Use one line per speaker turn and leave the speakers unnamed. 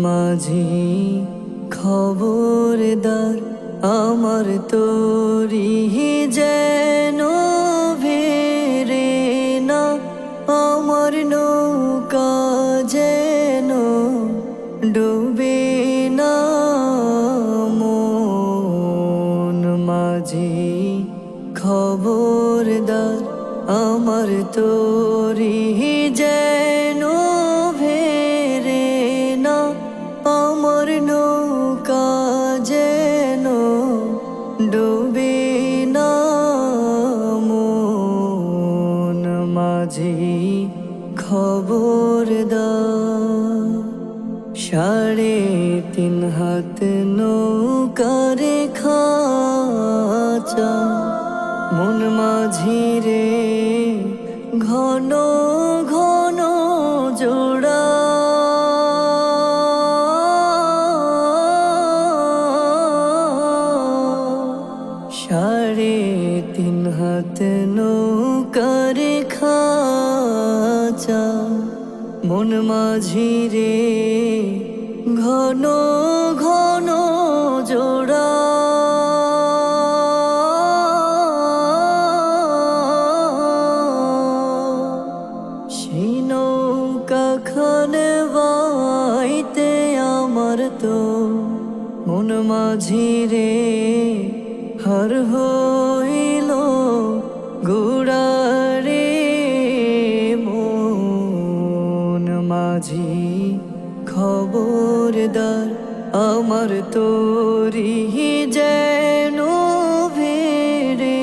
মাঝি খবরদার আমার তোরি যেন ভেরে না, আমার নৌকা যেন ডুবে না। মন মাঝি খবরদার আমার তোরি যেন ভেরে না, আমার নৌকা যেন ডুবে না। মন মাঝি খবরদার 3.5 হাত নৌকার খাঁচা, মন মাঝি রে ঘন ঘন জোড়া। 3.5 হাত নৌকার খাঁচা, মন মাঝি রে ঘন ঘন জোড়া। সেই নৌকা খান বাইতে আমার তো মন মাঝি রে হার হইল গুড়ারে। মন মাঝি খবরদার আমার তোরি যেন ভেরে